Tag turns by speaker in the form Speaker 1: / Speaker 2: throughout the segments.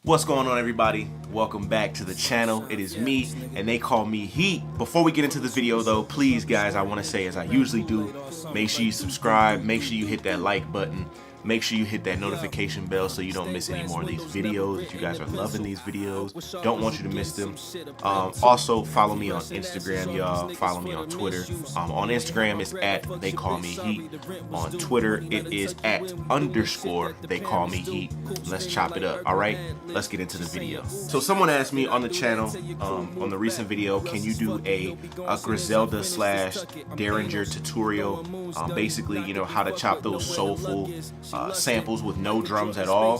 Speaker 1: What's going on, everybody? Welcome back to the channel. It is me, and they call me Heat. Before we get into this video though, please guys, I want to say, as I usually do, make sure you subscribe, make sure you hit that like button, make sure you hit that notification bell so you don't miss any more of these videos. If you guys are loving these videos, don't want you to miss them. Also follow me on Instagram, y'all. Follow me on Twitter. On Instagram it's at they call me Heat. On Twitter it is at _ they call me Heat. Let's chop it up. All right, let's get into the video. So someone asked me on the channel, on the recent video, can you do a Griselda / Derringer tutorial? Basically, you know, how to chop those soulful samples with no drums at all.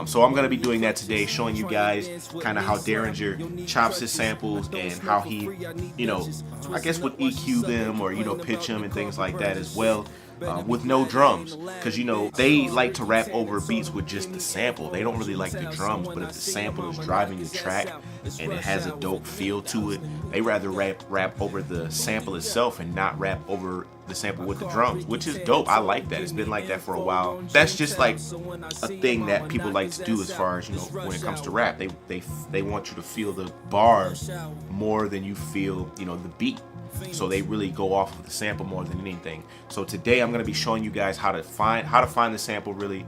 Speaker 1: So I'm gonna be doing that today, showing you guys kind of how Derringer chops his samples and how he, you know, I guess would EQ them or, you know, pitch them and things like that as well. With no drums, because you know they like to rap over beats with just the sample. They don't really like the drums, but if the sample is driving the track and it has a dope feel to it, they rather rap over the sample itself and not rap over the sample with the drums, which is dope. I like that. It's been like that for a while. That's just like a thing that people like to do as far as, you know, when it comes to rap. They want you to feel the bars more than you feel, you know, the beat. So they really go off of the sample more than anything. So today I'm going to be showing you guys how to find the sample, really,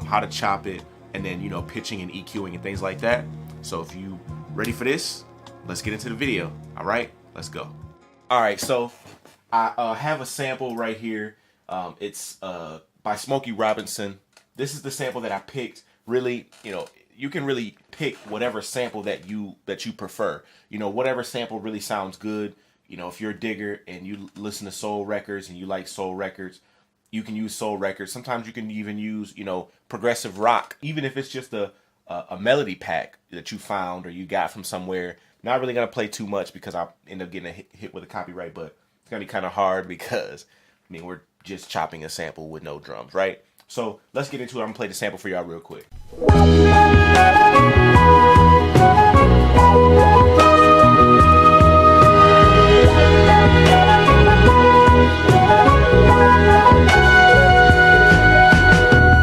Speaker 1: how to chop it, and then, you know, pitching and EQing and things like that. So if you ready for this, let's get into the video. All right, let's go. All right, so I have a sample right here. It's by Smokey Robinson. This is the sample that I picked. Really, you know, you can really pick whatever sample that you prefer. You know, whatever sample really sounds good. You know, if you're a digger and you listen to soul records and you like soul records, you can use soul records. Sometimes you can even use, you know, progressive rock, even if it's just a melody pack that you found or you got from somewhere. Not really going to play too much because I'll end up getting hit with a copyright, but it's going to be kind of hard because, I mean, we're just chopping a sample with no drums, right? So let's get into it. I'm going to play the sample for y'all real quick.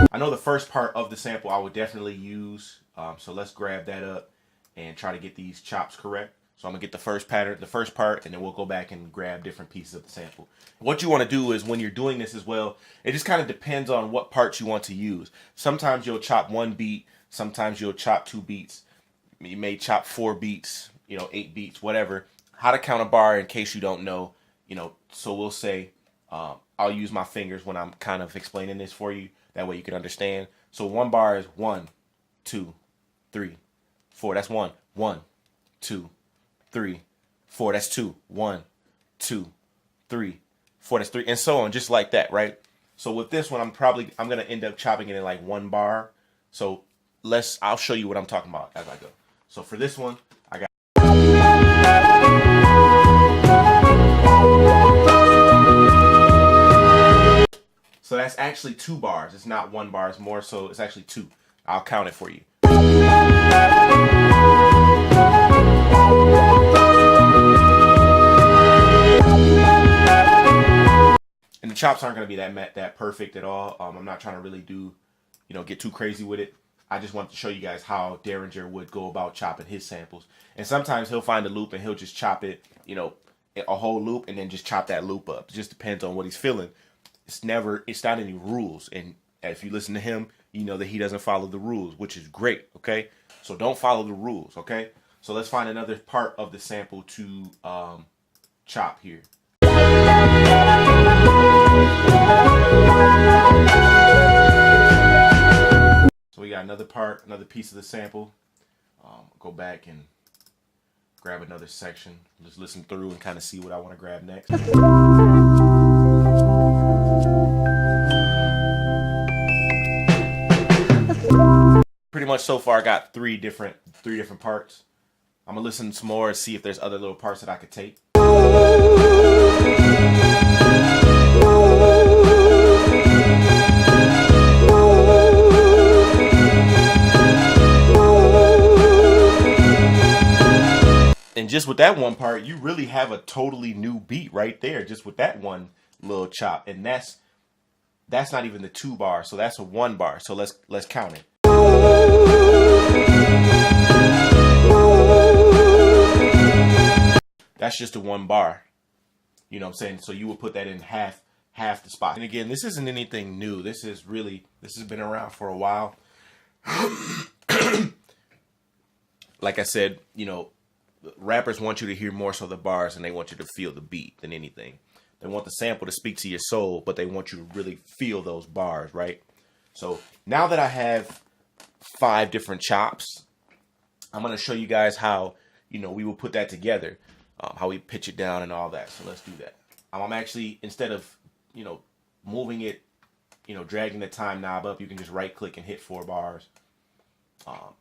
Speaker 1: I know the first part of the sample I would definitely use, so let's grab that up and try to get these chops correct. So I'm gonna get the first part, and then we'll go back and grab different pieces of the sample. What you want to do is, when you're doing this as well, it just kind of depends on what parts you want to use. Sometimes you'll chop one beat, sometimes you'll chop 2 beats, you may chop 4 beats, you know, 8 beats, whatever. How to count a bar in case you don't know, you know, so we'll say, I'll use my fingers when I'm kind of explaining this for you. That way you can understand. So 1 bar is 1, 2, 3, 4. That's 1. 1, 2, 3, 4. That's 2. 1, 2, 3, 4. That's 3, and so on, just like that, right? So with this one, I'm gonna end up chopping it in like 1 bar. So I'll show you what I'm talking about as I go. So for this one, I got. So that's actually 2 bars. It's not 1 bar. It's more so. It's actually 2. I'll count it for you. And the chops aren't going to be that perfect at all. I'm not trying to really do, you know, get too crazy with it. I just want to show you guys how Derringer would go about chopping his samples. And sometimes he'll find a loop and he'll just chop it, you know, a whole loop, and then just chop that loop up. It just depends on what he's feeling. It's not any rules, and if you listen to him, you know that he doesn't follow the rules, which is great, okay? So don't follow the rules, okay? So let's find another part of the sample to chop here. So we got another piece of the sample. Go back and grab another section. Just listen through and kind of see what I want to grab next. Pretty much so far I got three different parts. I'm gonna listen some more and see if there's other little parts that I could take. And just with that one part, you really have a totally new beat right there, just with that one little chop. And that's not even the 2 bar, so that's a 1 bar. So let's count it. that's just a 1 bar. You know what I'm saying? So you would put that in half the spot. And again, this isn't anything new. This has been around for a while. Like I said, you know, rappers want you to hear more so the bars, and they want you to feel the beat than anything. They want the sample to speak to your soul, but they want you to really feel those bars, right? So now that I have 5 different chops, I'm going to show you guys how, you know, we will put that together, how we pitch it down and all that. So let's do that. I'm actually, instead of, you know, moving it, you know, dragging the time knob up, you can just right click and hit 4 bars.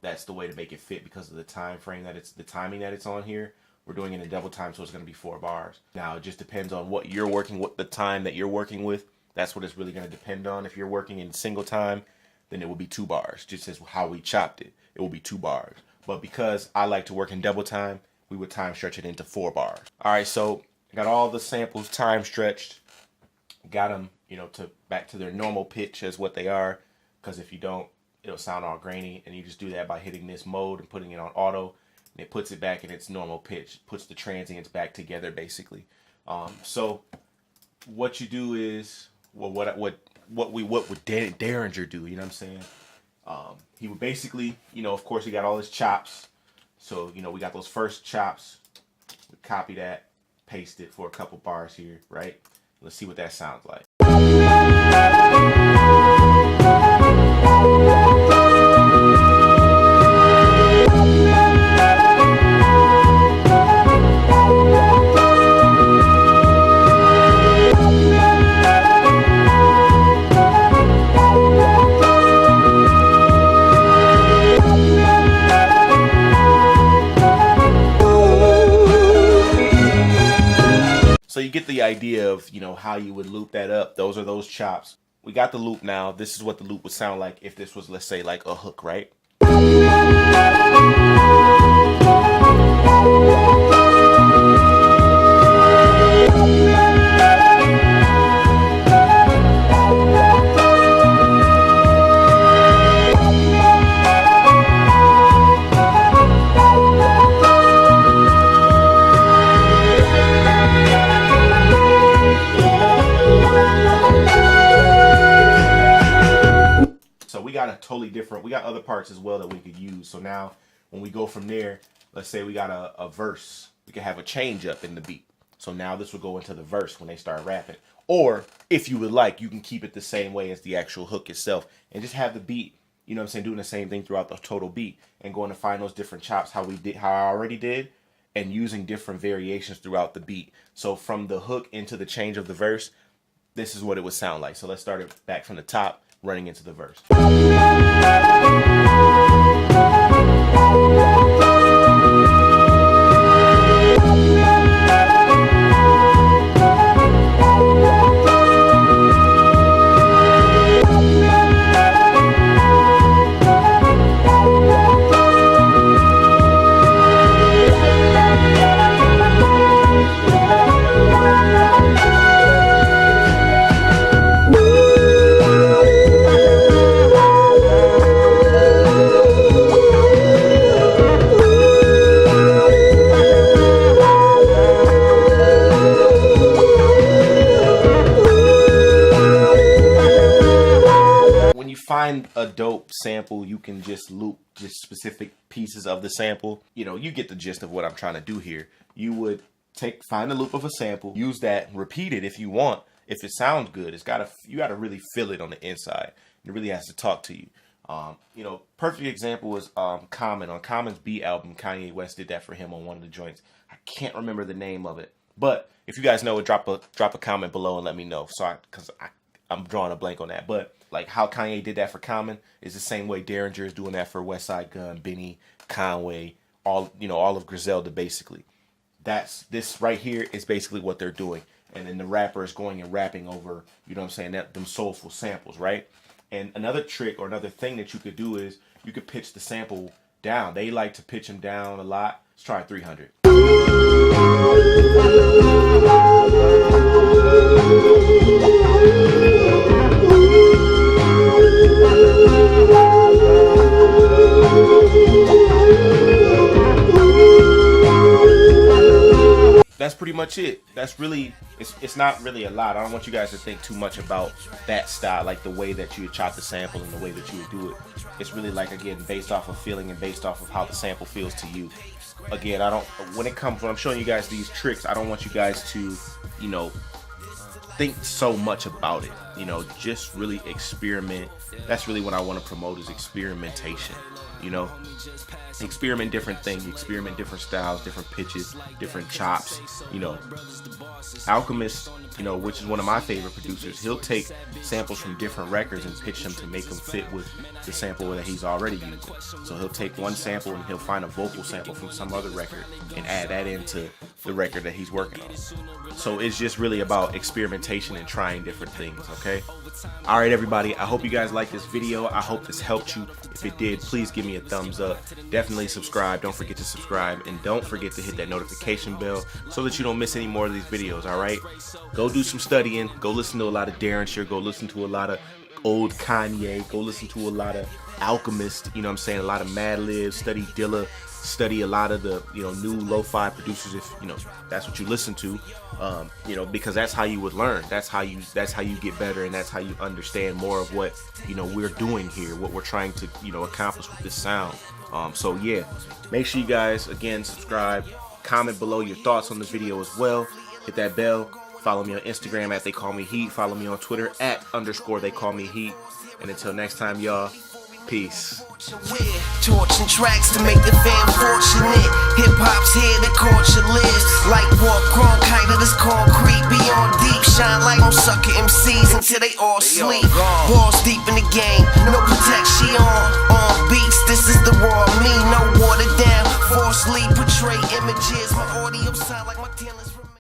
Speaker 1: That's the way to make it fit because of the time frame that it's, the timing that it's on here. We're doing it in double time, so it's going to be 4 bars. Now, it just depends on what you're working, what the time that you're working with. That's what it's really going to depend on. If you're working in single time, then it will be 2 bars. Just as how we chopped it, it will be 2 bars. But because I like to work in double time, we would time stretch it into 4 bars. All right, so I got all the samples time stretched. Got them, you know, back to their normal pitch as what they are. Because if you don't, it'll sound all grainy. And you just do that by hitting this mode and putting it on auto. And it puts it back in its normal pitch. Puts the transients back together, basically. So what you do is, well, what would Derringer do? You know what I'm saying? He would basically, you know, of course, he got all his chops. So, you know, we got those first chops. We copy that, paste it for a couple bars here, right? Let's see what that sounds like. So you get the idea of, you know, how you would loop that up. Those are those chops. We got the loop now. This is what the loop would sound like if this was, let's say, like a hook, right? Totally different. We got other parts as well that we could use. So now when we go from there, let's say we got a verse, we could have a change up in the beat. So now this will go into the verse when they start rapping. Or if you would like, you can keep it the same way as the actual hook itself and just have the beat, you know what I'm saying, doing the same thing throughout the total beat and going to find those different chops how I already did, and using different variations throughout the beat. So from the hook into the change of the verse, this is what it would sound like. So let's start it back from the top, running into the verse. Find a dope sample, you can just loop just specific pieces of the sample. You know, you get the gist of what I'm trying to do here. You would find a loop of a sample, use that, repeat it if you want. If it sounds good, you gotta really feel it on the inside. It really has to talk to you. You know, perfect example was Common. On Common's Beat album, Kanye West did that for him on one of the joints. I can't remember the name of it, but if you guys know it, drop a comment below and let me know. So I'm drawing a blank on that, but like how Kanye did that for Common is the same way Derringer is doing that for Westside Gunn, Benny, Conway, all of Griselda basically. This right here is basically what they're doing. And then the rapper is going and rapping over, you know what I'm saying, them soulful samples, right? And another trick or another thing that you could do is you could pitch the sample down. They like to pitch them down a lot. Let's try 300. That's pretty much it. That's really, it's not really a lot. I don't want you guys to think too much about that style, like the way that you would chop the sample and the way that you would do it. It's really like, again, based off of feeling and based off of how the sample feels to you. Again, when I'm showing you guys these tricks, I don't want you guys to, you know, think so much about it. You know, just really experiment. That's really what I want to promote, is experimentation. You know, experiment different things, experiment different styles, different pitches, different chops. You know, Alchemist, you know, which is one of my favorite producers, he'll take samples from different records and pitch them to make them fit with the sample that he's already using. So he'll take one sample and he'll find a vocal sample from some other record and add that into the record that he's working on. So it's just really about experimentation and trying different things, okay? All right, everybody, I hope you guys liked this video. I hope this helped you. If it did, please give me a thumbs up. Definitely subscribe. Don't forget to subscribe, and don't forget to hit that notification bell so that you don't miss any more of these videos. All right, go do some studying. Go listen to a lot of Darren Sher. Go listen to a lot of old Kanye. Go listen to a lot of Alchemist. You know what I'm saying? A lot of Madlib. Study Dilla. Study a lot of the, you know, new lo-fi producers, if you know that's what you listen to. You know, because that's how you would learn. That's how you get better, and that's how you understand more of what, you know, we're doing here, what we're trying to, you know, accomplish with this sound. So yeah, make sure you guys, again, subscribe, comment below your thoughts on the video as well, hit that bell, follow me on Instagram at They Call Me Heat, follow me on Twitter at _They Call Me Heat, and until next time, y'all, peace.
Speaker 2: Torching tracks to make the fam fortunate. Hip hop's here to culture lives. Like walk wrong, height of this concrete. Beyond deep, shine light on sucker MCs until they all sleep. Balls deep in the game, no protection on beats. This is the raw me, no watered down. Falsely portray images. My audio sound like my tail is